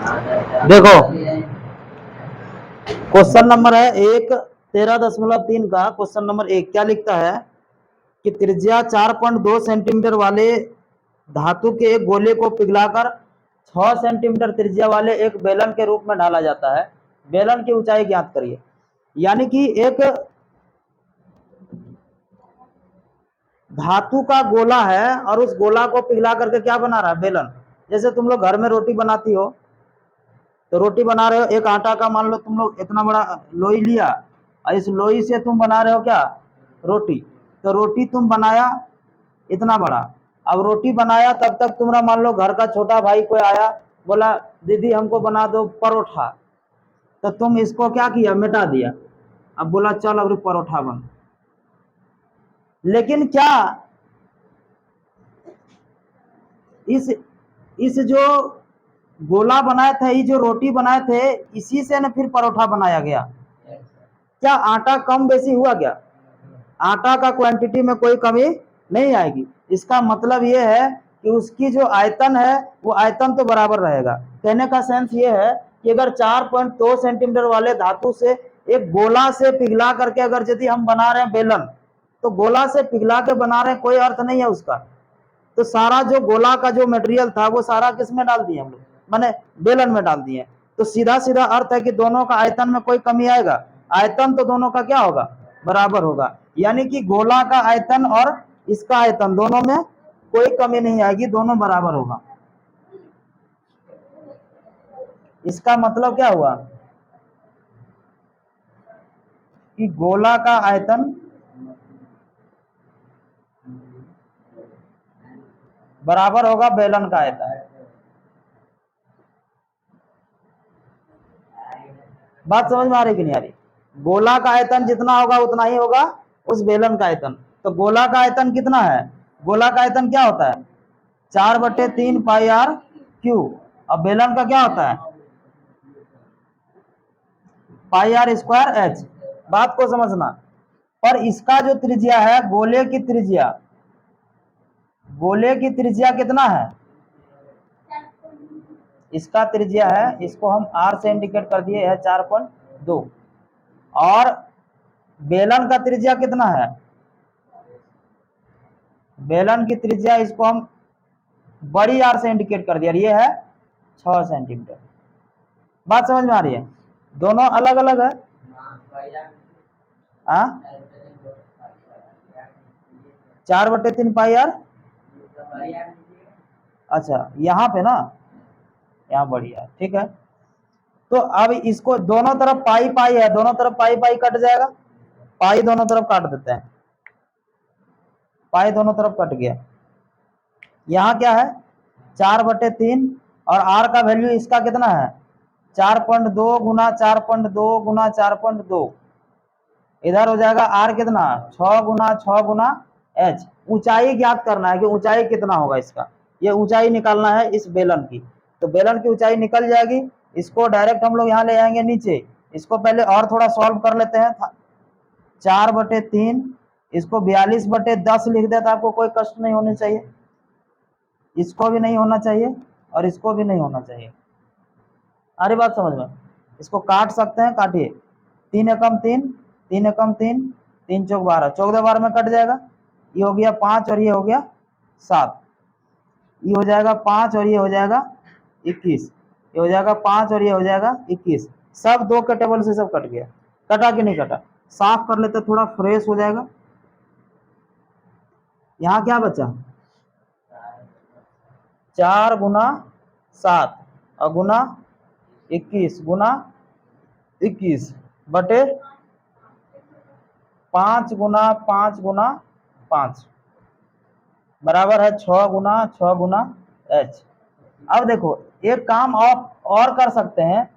देखो question number है 13.3 का क्वेश्चन नंबर 1 क्या लिखता है कि त्रिज्या 4.2 सेंटीमीटर वाले धातु के एक गोले को पिघलाकर 6 सेंटीमीटर त्रिज्या वाले एक बेलन के रूप में ढाला जाता है। बेलन की ऊंचाई ज्ञात करिए। यानी कि एक धातु का गोला है और उस गोला को पिघला करके क्या बना रहा है, बेलन। जैसे तुम लोग घर में रोटी बनाती हो तो रोटी बना रहे हो, एक आटा का मान लो तुम लोग इतना बड़ा लोई लिया और इस लोई से तुम बना रहे हो क्या, रोटी। तो रोटी तुम बनाया इतना बड़ा। अब रोटी बनाया तब तक तुम्हारा मान लो घर का छोटा भाई कोई आया, बोला दीदी हमको बना दो परोठा। तो तुम इसको क्या किया, मिटा दिया। अब बोला चल अब परोठा बन। लेकिन क्या इस जो गोला बनाए थे, ये जो रोटी बनाए थे, इसी से ना फिर परोठा बनाया गया। क्या आटा कम बेसी हुआ क्या? आटा का क्वांटिटी में कोई कमी नहीं आएगी। इसका मतलब ये है कि उसकी जो आयतन है वो आयतन तो बराबर रहेगा। कहने का सेंस ये है कि अगर 4.2 सेंटीमीटर वाले धातु से एक गोला से पिघला करके अगर यदि हम बना रहे हैं बेलन, तो गोला से पिघला के बना रहे हैं, कोई अर्थ नहीं है उसका। तो सारा जो गोला का जो मटेरियल था वो सारा किस में डाल दिए हम लोग, माने बेलन में डाल दिए। तो सीधा सीधा अर्थ है कि दोनों का आयतन में कोई कमी आएगा? आयतन तो दोनों का क्या होगा, बराबर होगा। यानी कि गोला का आयतन और इसका आयतन दोनों में कोई कमी नहीं आएगी, दोनों बराबर होगा। इसका मतलब क्या हुआ कि गोला का आयतन बराबर होगा बेलन का आयतन। बात समझ में आ रही कि नहीं आ रही? गोला का आयतन जितना होगा उतना ही होगा उस बेलन का आयतन। तो गोला का आयतन कितना है, गोला का आयतन क्या होता है, 4/3 पाई आर क्यू। और बेलन का क्या होता है, पाई आर स्क्वायर एच। बात को समझना। पर इसका जो त्रिज्या है, गोले की त्रिज्या, गोले की त्रिज्या कितना है, इसका त्रिज्या है, इसको हम आर से इंडिकेट कर दिए है 4.2। और बेलन का त्रिज्या कितना है, बेलन की त्रिज्या इसको हम बड़ी आर से इंडिकेट कर दिया, ये है 6 सेंटीमीटर। बात समझ में आ रही है? दोनों अलग अलग है। हाँ, 4/3 पाई आर। अच्छा यहाँ पे ना, यहाँ बढ़िया, ठीक है। तो अब इसको दोनों तरफ पाई पाई है, दोनों तरफ पाई पाई कट जाएगा, पाई दोनों तरफ काट देते हैं, पाई दोनों तरफ कट गया। यहाँ क्या है 4/3 और आर का वैल्यू इसका कितना है 4.2 गुना 4.2 गुना 4.2। इधर हो जाएगा आर कितना 6 गुना 6 गुना एच। ऊंचाई ज्ञात करना है कि ऊंचाई कितना होगा इसका, ये ऊंचाई निकालना है इस बेलन की। तो बेलन की ऊंचाई निकल जाएगी, इसको डायरेक्ट हम लोग यहाँ ले आएंगे नीचे। इसको पहले और थोड़ा सॉल्व कर लेते हैं। 4/3 इसको 42/10 लिख देता, आपको कोई कष्ट नहीं होनी चाहिए, इसको भी नहीं होना चाहिए और इसको भी नहीं होना चाहिए। अरे बात समझ में, इसको काट सकते हैं, काटिए। 3 एकम 3, 3 एकम 3, 3 चौक 12, 14 में कट जाएगा। ये हो गया 5 और ये हो गया 7, ये हो जाएगा 5 और ये हो जाएगा 21, ये हो जाएगा 5 और ये हो जाएगा 21। सब 2 के टेबल से सब कट गया। कटा कि नहीं कटा? साफ कर लेते, थोड़ा फ्रेश हो जाएगा। यहाँ क्या बचा 4 गुना 7 और गुना 21 गुना 21 बटे 5 गुना 5 गुना 5 बराबर है 6 गुना 6 गुना एच। अब देखो एक काम और कर सकते हैं,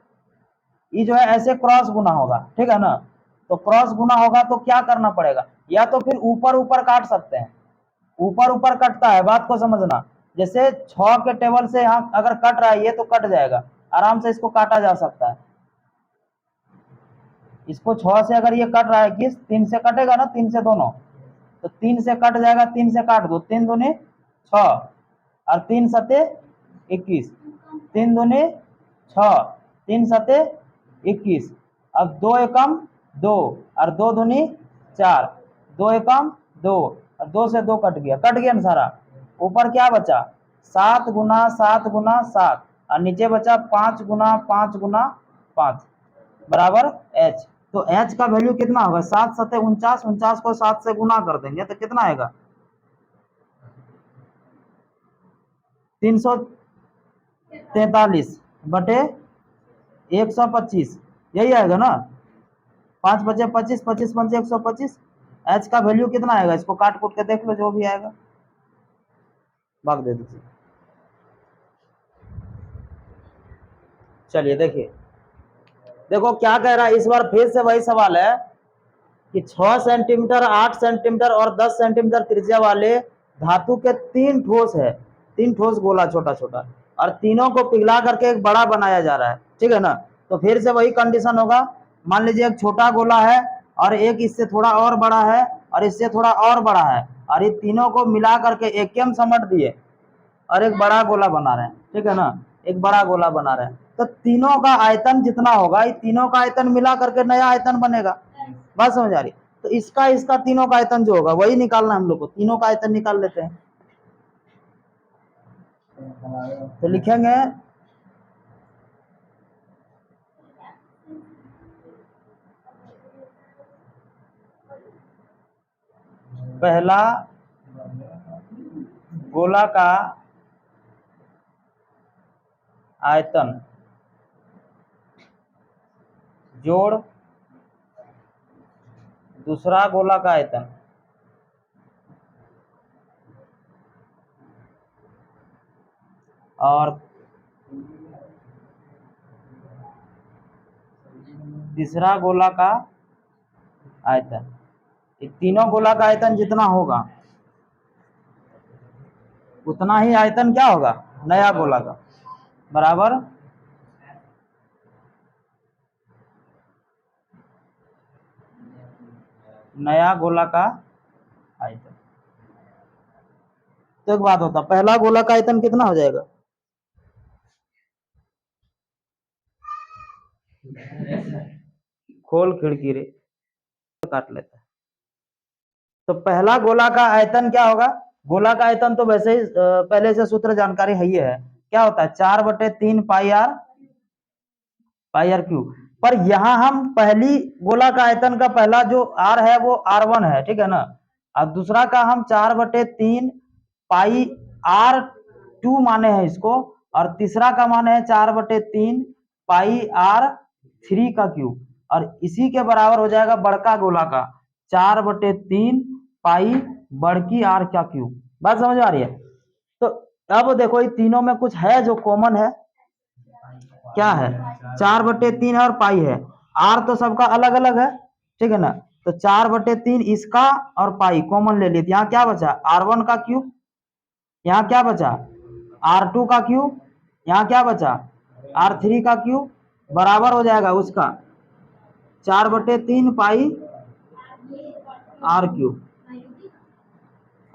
ये जो है ऐसे क्रॉस गुना होगा, ठीक है ना। तो क्रॉस गुना होगा तो क्या करना पड़ेगा, या तो फिर ऊपर ऊपर काट सकते हैं, ऊपर ऊपर कटता है, बात को समझना। जैसे 6 के टेबल से यहाँ अगर कट रहा है ये तो कट जाएगा, आराम से इसको काटा जा सकता है। इसको 6 से अगर ये कट रहा है, किस 3 से कटेगा ना, 3 से दोनों, तो 3 से कट जाएगा, 3 से काट दो, 3 दूनी 6 और 3 सते 21, 3 दूनी 6, 3 सते 21। अब 2 एकम 2 और 2 दूनी 4, 2 एकम 2 और 2 से 2 कट गया ना सारा। ऊपर क्या बचा 7 गुना 7 गुना 7 और नीचे बचा 5 गुना 5 गुना 5 बराबर h। तो h का वैल्यू कितना होगा 7 सते 49, 49 को 7 से गुना कर देंगे तो कितना आएगा 343 बटे 125, यही आएगा ना। 5 बचे 25, 25 पंचे 125। h का वैल्यू कितना आएगा, इसको काट कूट के देख लो जो भी आएगा, भाग दे दीजिए। चलिए देखिए, देखो क्या कह रहा है इस बार फिर से वही सवाल है कि 6 सेंटीमीटर 8 सेंटीमीटर और 10 सेंटीमीटर त्रिज्या वाले धातु के 3 ठोस है, 3 ठोस गोला छोटा छोटा, और तीनों को पिघला करके एक बड़ा बनाया जा रहा है, ठीक है ना। तो फिर से वही कंडीशन होगा, मान लीजिए एक छोटा गोला है और एक इससे थोड़ा और बड़ा है और इससे थोड़ा और बड़ा है, और ये तीनों को मिला करके एकम समेट दिए और एक बड़ा गोला बना रहे हैं, ठीक है ना, एक बड़ा गोला बना रहे हैं। तो तीनों का आयतन जितना होगा, ये तीनों का आयतन मिला करके नया आयतन बनेगा। बात समझ आ रही। तो इसका तीनों का आयतन जो होगा वही निकालना हम लोग को, तीनों का आयतन निकाल लेते हैं। तो लिखेंगे पहला गोला का आयतन जोड़ दूसरा गोला का आयतन और तीसरा गोला का आयतन, ये तीनों गोला का आयतन जितना होगा उतना ही आयतन क्या होगा नया गोला का, बराबर नया गोला का आयतन। तो एक बात होता, पहला गोला का आयतन कितना हो जाएगा, खोल खिड़की रे, काट लेता है। तो पहला गोला का आयतन क्या होगा, गोला का आयतन तो वैसे ही पहले से सूत्र जानकारी है, ये है क्या होता है 4/3 पाई आर क्यूब। पर यहां हम पहली गोला का आयतन का पहला जो r है वो r1 है, ठीक है ना, और दूसरा का हम 4/3 पाई r2 माने हैं इसको, और तीसरा का माने है 4/3 पाई r3 का क्यूब, और इसी के बराबर हो जाएगा बड़का गोला का 4/3 पाई बड़की r का क्यूब। बात समझ आ रही है। तो अब देखो ये तीनों में कुछ है जो कॉमन है, क्या है 4/3 है और पाई है, आर तो सबका अलग अलग है, ठीक है ना। तो 4/3 इसका और पाई कॉमन ले लिए, यहाँ क्या बचा r1 का क्यूब, यहाँ क्या बचा r2 का क्यूब, यहाँ क्या बचा r3 का क्यूब, बराबर हो जाएगा उसका 4/3 पाई r3।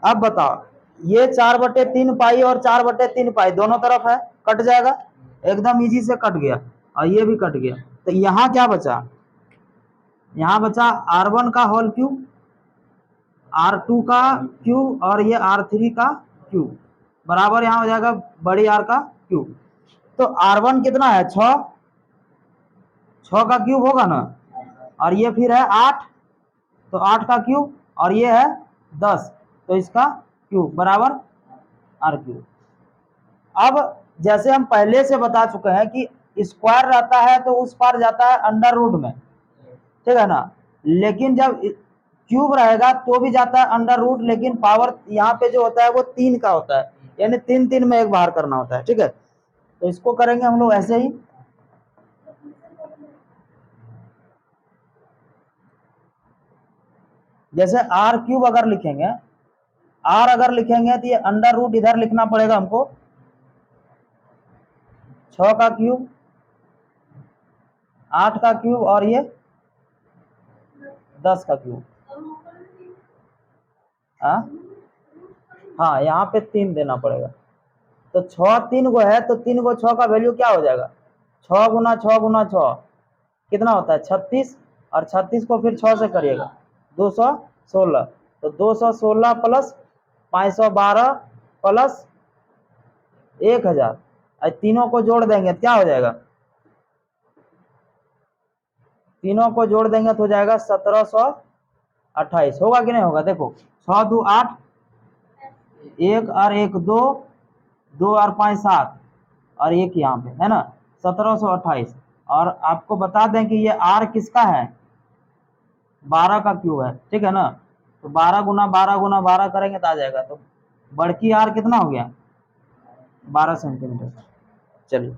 अब बताओ ये 4/3 पाई और 4/3 पाई दोनों तरफ है, कट जाएगा, एकदम इजी से कट गया, और ये भी कट गया। तो यहाँ क्या बचा, यहाँ बचा r1 का होल क्यूब, r2 का क्यूब और ये r3 का क्यूब, बराबर यहाँ हो जाएगा बड़ी r का क्यूब। तो r1 कितना है 6, 6 का क्यूब होगा ना, और ये फिर है 8, तो 8 का क्यूब, और ये है 10, तो इसका क्यूब बराबर r3। अब जैसे हम पहले से बता चुके हैं कि स्क्वायर रहता है तो उस पार जाता है अंडर रूट में, ठीक है ना, लेकिन जब क्यूब रहेगा तो भी जाता है अंडर रूट, लेकिन पावर यहाँ पे जो होता है वो 3 का होता है, यानी 3 3 में एक बाहर करना होता है, ठीक है। तो इसको करेंगे हम लोग ऐसे ही, जैसे r3 अगर लिखेंगे, r अगर लिखेंगे तो ये अंडर रूट इधर लिखना पड़ेगा हमको, 6 का क्यूब 8 का क्यूब और ये 10 का क्यूब। हाँ यहाँ पे 3 देना पड़ेगा, तो 6 3 को है तो 3 को 6 का वैल्यू क्या हो जाएगा 6 गुना 6 गुना 6 कितना होता है 36, और 36 को फिर 6 से करिएगा 216, तो 216 प्लस 512 प्लस 1000, तीनों को जोड़ देंगे क्या हो जाएगा, तीनों को जोड़ देंगे तो हो जाएगा 1728। होगा कि नहीं होगा, देखो 6 2 8, 1 और 1 2, 2 और 5 7, और 1 यहाँ पे है ना 1728। और आपको बता दें कि ये r किसका है, 12 का क्यूब है, ठीक है ना। तो 12 गुना 12 गुना 12 करेंगे तो आ जाएगा, तो बड़की r कितना हो गया 12 सेंटीमीटर। चलिए